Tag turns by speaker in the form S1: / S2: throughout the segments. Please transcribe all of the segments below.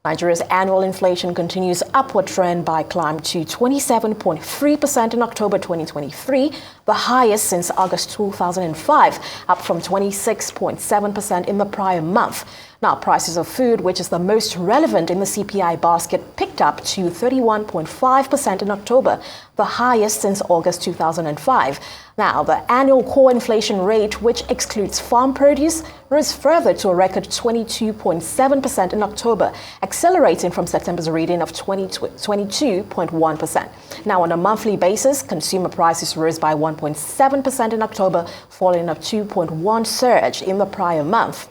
S1: Nigeria's annual inflation continues upward trend by climb to 27.3% in October 2023, the highest since August 2005, up from 26.7% in the prior month. Now, prices of food, which is the most relevant in the CPI basket, picked up to 31.5% in October, the highest since August 2005. Now, the annual core inflation rate, which excludes farm produce, rose further to a record 22.7% in October, accelerating from September's reading of 22.1%. Now, on a monthly basis, consumer prices rose by 1.7% in October, following a 2.1% surge in the prior month.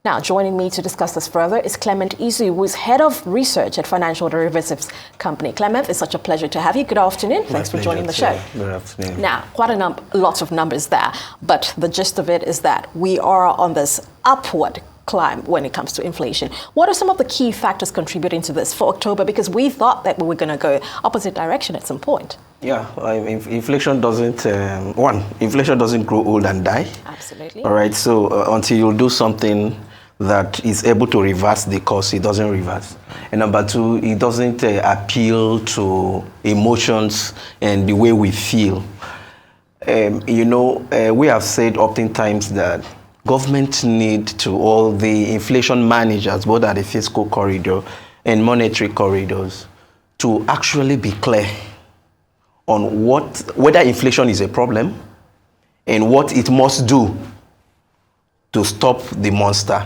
S1: Now, joining me to discuss this further is Clement, who is head of research at financial derivatives company. Clement, it's such a pleasure to have you. Good afternoon. Thanks for joining the show.
S2: Good afternoon.
S1: Now, quite lots of numbers there, but the gist of it is that we are on this upward climb when it comes to inflation. What are some of the key factors contributing to this for October? Because we thought that we were going to go opposite direction at some point.
S2: Yeah, inflation doesn't, inflation doesn't grow old and die.
S1: Absolutely.
S2: All right, so until you do something that is able to reverse the course, it doesn't reverse. And number two, it doesn't appeal to emotions and the way we feel. We have said oftentimes that government need to all the inflation managers, both at the fiscal corridor and monetary corridors, to actually be clear on whether inflation is a problem and what it must do to stop the monster.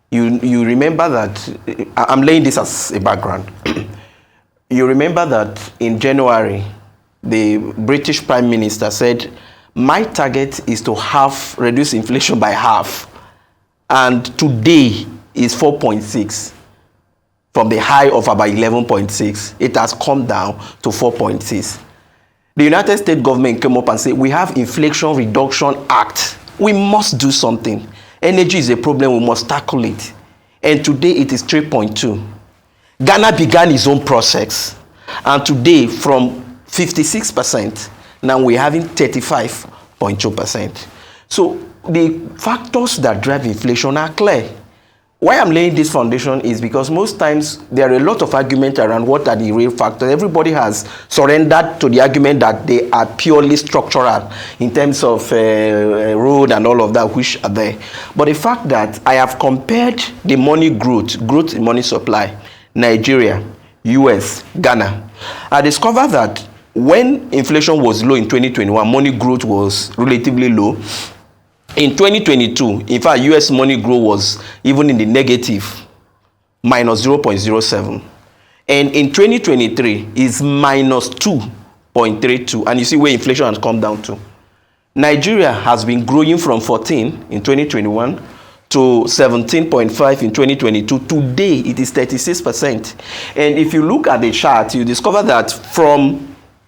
S2: You remember that, I'm laying this as a background. You remember that in January, the British Prime Minister said, my target is to reduce inflation by half. And today is 4.6. From the high of about 11.6, it has come down to 4.6. The United States government came up and said, we have Inflation Reduction Act. We must do something. Energy is a problem, we must tackle it. And today it is 3.2. Ghana began its own process. And today from 56%, now we're having 35.2%. So the factors that drive inflation are clear. Why I'm laying this foundation is because most times there are a lot of arguments around what are the real factors. Everybody has surrendered to the argument that they are purely structural in terms of road and all of that, which are there. But the fact that I have compared the money growth in money supply, Nigeria, US, Ghana, I discovered that when inflation was low in 2021, money growth was relatively low. In 2022, in fact, US money growth was even in the negative, minus 0.07. And in 2023, it's minus 2.32. And you see where inflation has come down to. Nigeria has been growing from 14 in 2021 to 17.5 in 2022. Today, it is 36%. And if you look at the chart, you discover that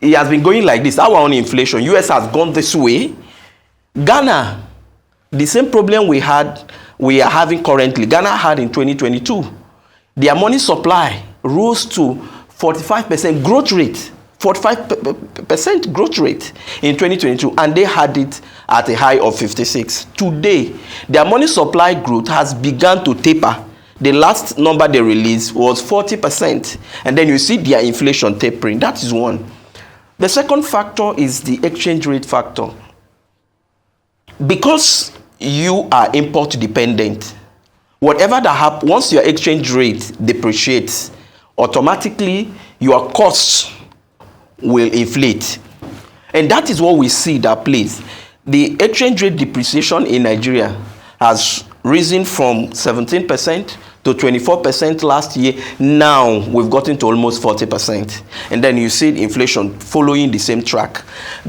S2: it has been going like this. Our own inflation, US has gone this way. Ghana, the same problem we are having currently, Ghana had in 2022. Their money supply rose to 45% growth rate, 45% growth rate in 2022, and they had it at a high of 56. Today, their money supply growth has begun to taper. The last number they released was 40%, and then you see their inflation tapering. That is one. The second factor is the exchange rate factor. Because you are import dependent, whatever that happens, once your exchange rate depreciates, automatically your costs will inflate. And that is what we see that place. The exchange rate depreciation in Nigeria has risen from 17% to 24% last year. Now we've gotten to almost 40%. And then you see inflation following the same track.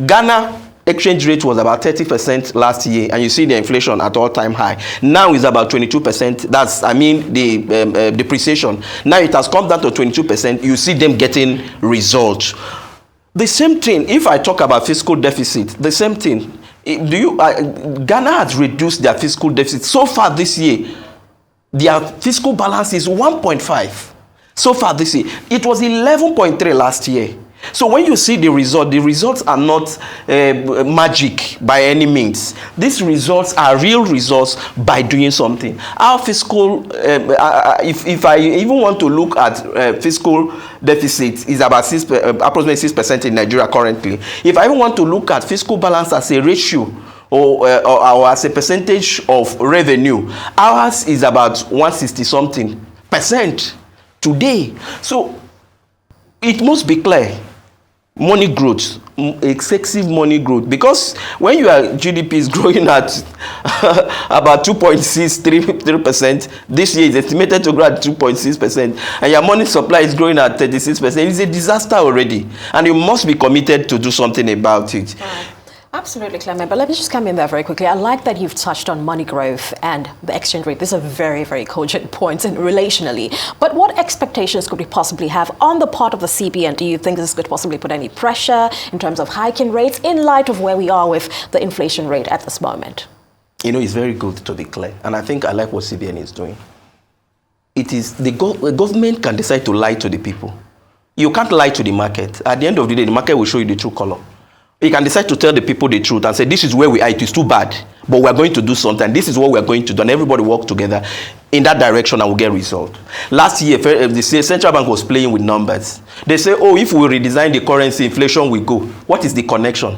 S2: Ghana exchange rate was about 30% last year, and you see the inflation at all-time high. Now it's about 22%. That's, the depreciation. Now it has come down to 22%. You see them getting results. The same thing, if I talk about fiscal deficit, the same thing. Ghana has reduced their fiscal deficit. So far this year, their fiscal balance is 1.5. So far this year. It was 11.3 last year. So when you see the results are not magic by any means. These results are real results by doing something. Our fiscal, if I even want to look at fiscal deficit, is about approximately 6% in Nigeria currently. If I even want to look at fiscal balance as a ratio or as a percentage of revenue, ours is about 160 something percent today. So it must be clear. Money growth, excessive money growth, because when your GDP is growing at about 2.63%, this year is estimated to grow at 2.6%, and your money supply is growing at 36%, it's a disaster already, and you must be committed to do something about it.
S1: Absolutely, Clement. But let me just come in there very quickly. I like that you've touched on money growth and the exchange rate. These are very, very cogent points and relationally. But what expectations could we possibly have on the part of the CBN? Do you think this could possibly put any pressure in terms of hiking rates in light of where we are with the inflation rate at this moment?
S2: You know, it's very good to be clear. And I think I like what CBN is doing. It is the government can decide to lie to the people. You can't lie to the market. At the end of the day, the market will show you the true color. You can decide to tell the people the truth and say, this is where we are, it is too bad, but we're going to do something. This is what we're going to do, and everybody work together in that direction and we'll get result. Last year, the central bank was playing with numbers. They say, oh, if we redesign the currency, inflation will go. What is the connection?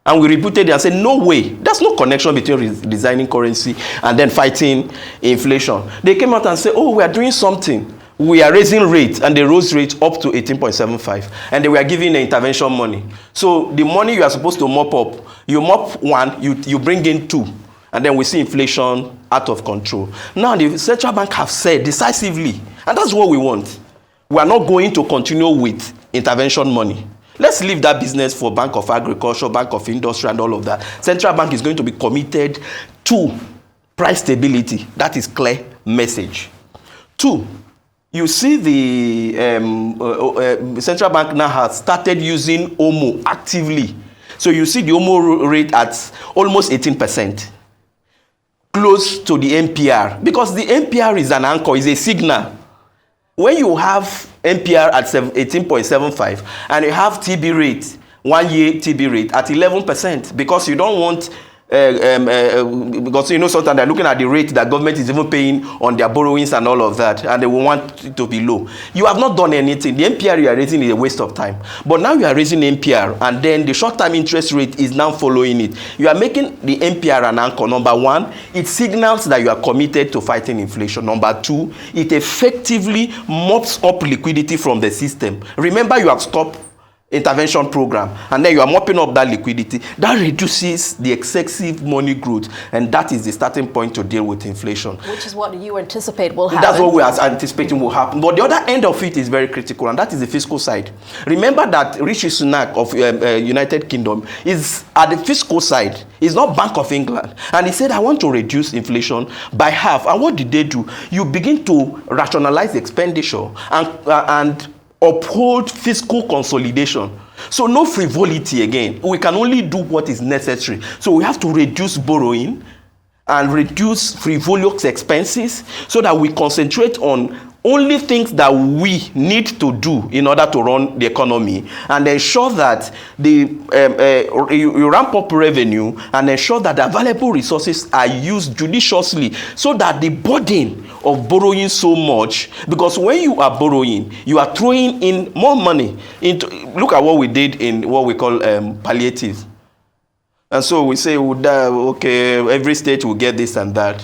S2: And we rebooted it and said, no way. There's no connection between redesigning currency and then fighting inflation. They came out and said, oh, we are doing something. We are raising rates, and they rose rates up to 18.75, and they were giving the intervention money. So the money you are supposed to mop up, you mop one, you bring in two, and then we see inflation out of control. Now the central bank have said decisively, and that's what we want. We are not going to continue with intervention money. Let's leave that business for Bank of Agriculture, Bank of Industry, and all of that. Central bank is going to be committed to price stability. That is clear message. 2, you see the central bank now has started using OMO actively. So you see the OMO rate at almost 18%, close to the MPR, because the MPR is an anchor, is a signal. When you have MPR at 18.75 and you have TB rate, 1 year TB rate at 11%, because you don't want because you know sometimes they're looking at the rate that government is even paying on their borrowings and all of that, and they will want it to be low. You have not done anything. The MPR you are raising is a waste of time. But now you are raising MPR, and then the short-term interest rate is now following it. You are making the MPR an anchor. Number 1, it signals that you are committed to fighting inflation. Number 2, it effectively mops up liquidity from the system. Remember, you have stopped intervention program, and then you are mopping up that liquidity. That reduces the excessive money growth, and that is the starting point to deal with inflation. Which is what you anticipate will happen. That's what we are anticipating will happen. But the other end of it is very critical, and that is the fiscal side. Remember that Rishi Sunak of United Kingdom is at the fiscal side. He's not Bank of England. And he said, I want to reduce inflation by half. And what did they do? You begin to rationalize expenditure and uphold fiscal consolidation. So no frivolity again. We can only do what is necessary. So we have to reduce borrowing and reduce frivolous expenses so that we concentrate on only things that we need to do in order to run the economy, and ensure that you ramp up revenue and ensure that the available resources are used judiciously, so that the burden of borrowing so much, because when you are borrowing, you are throwing in more money into, look at what we did in what we call palliative. And so we say, okay, every state will get this and that.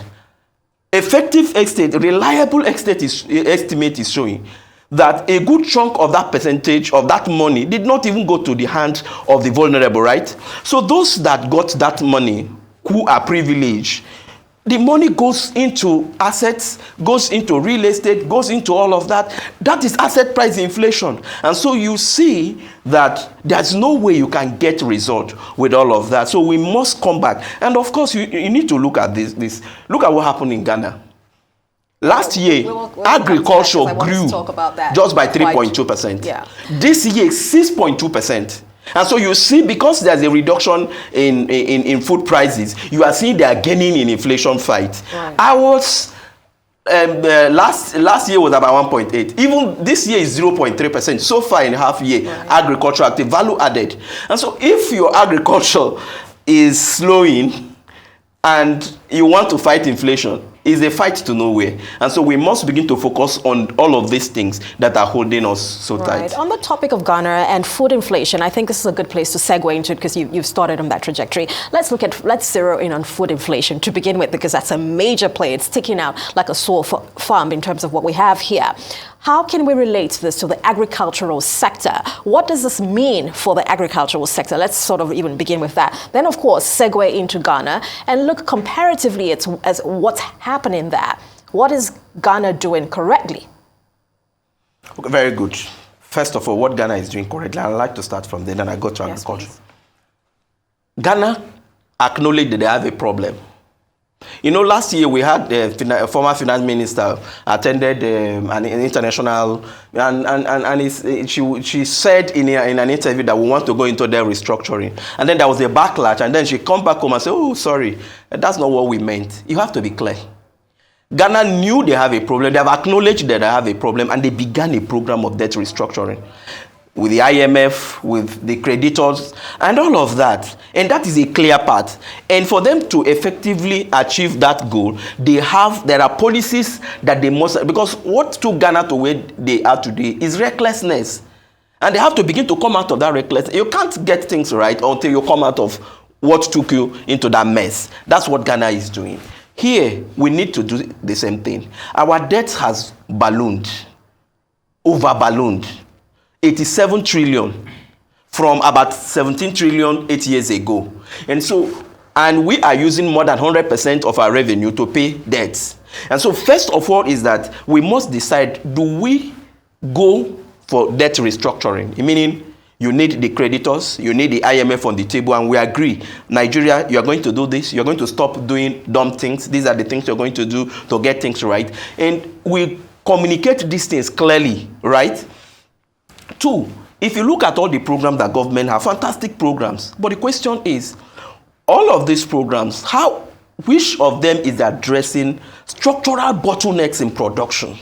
S2: Effective estate, reliable estimate is showing that a good chunk of that percentage of that money did not even go to the hands of the vulnerable, right? So those that got that money, who are privileged, the money goes into assets, goes into real estate, goes into all of that. That is asset price inflation. And so you see that there's no way you can get result with all of that. So we must come back. And of course, you need to look at this. Look at what happened in Ghana. Last year, agriculture grew just by 3.2%. Yeah. This year, 6.2%. And so you see, because there's a reduction in food prices, you are seeing they are gaining in inflation fight. Right. Ours last year was about 1.8. Even this year is 0.3%. So far in half year, agriculture active value added. And so if your agriculture is slowing and you want to fight inflation, it's a fight to nowhere. And so we must begin to focus on all of these things that are holding us so tight.
S1: On the topic of Ghana and food inflation, I think this is a good place to segue into it because you've started on that trajectory. Let's zero in on food inflation to begin with, because that's a major play. It's sticking out like a sore thumb in terms of what we have here. How can we relate this to the agricultural sector? What does this mean for the agricultural sector? Let's sort of even begin with that. Then, of course, segue into Ghana and look comparatively at what's happening there. What is Ghana doing correctly?
S2: Okay, very good. First of all, what Ghana is doing correctly, I'd like to start from there, then I go to agriculture.
S1: Please.
S2: Ghana acknowledged that they have a problem. You know, last year we had a former finance minister attended an international, and she said in an interview that we want to go into their restructuring. And then there was a backlash, and then she come back home and say, oh, sorry, that's not what we meant. You have to be clear. Ghana knew they have a problem. They have acknowledged that they have a problem, and they began a program of debt restructuring with the IMF, with the creditors, and all of that. And that is a clear path. And for them to effectively achieve that goal, there are policies that they must, because what took Ghana to where they are today is recklessness. And they have to begin to come out of that recklessness. You can't get things right until you come out of what took you into that mess. That's what Ghana is doing. Here, we need to do the same thing. Our debt has ballooned, over-ballooned. 87 trillion from about 17 trillion 8 years ago. And we are using more than 100% of our revenue to pay debts. And so first of all is that we must decide, do we go for debt restructuring? Meaning you need the creditors, you need the IMF on the table, and we agree, Nigeria, you are going to do this, you're going to stop doing dumb things. These are the things you're going to do to get things right. And we communicate these things clearly, right? Two, if you look at all the programs that government have, fantastic programs. But the question is, all of these programs, which of them is addressing structural bottlenecks in production?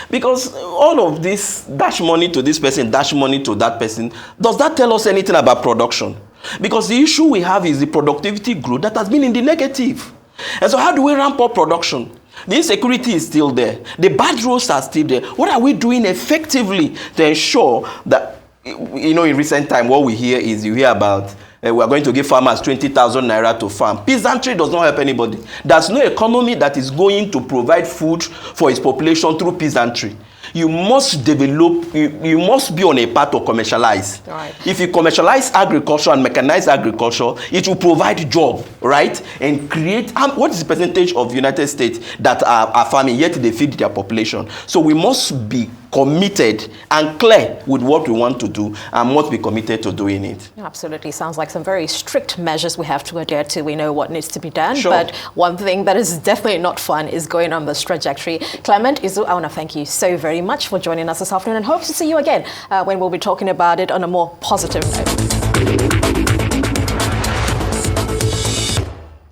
S2: Because all of this dash money to this person, dash money to that person, does that tell us anything about production? Because the issue we have is the productivity growth that has been in the negative. And so how do we ramp up production? The insecurity is still there. The bad roads are still there. What are we doing effectively to ensure that, you know, in recent time, what we hear is you hear about we are going to give farmers 20,000 naira to farm. Peasantry does not help anybody. There's no economy that is going to provide food for its population through peasantry. You must develop, you must be on a path to commercialize.
S1: Right.
S2: If you commercialize agriculture and mechanize agriculture, it will provide job, right? And create, what is the percentage of United States that are farming, yet they feed their population? So we must be committed and clear with what we want to do and must be committed to doing it.
S1: Absolutely. Sounds like some very strict measures we have to adhere to. We know what needs to be done.
S2: Sure.
S1: But one thing that is definitely not fun is going on this trajectory. Clement, Izu, I want to thank you so very much for joining us this afternoon and hope to see you again when we'll be talking about it on a more positive note.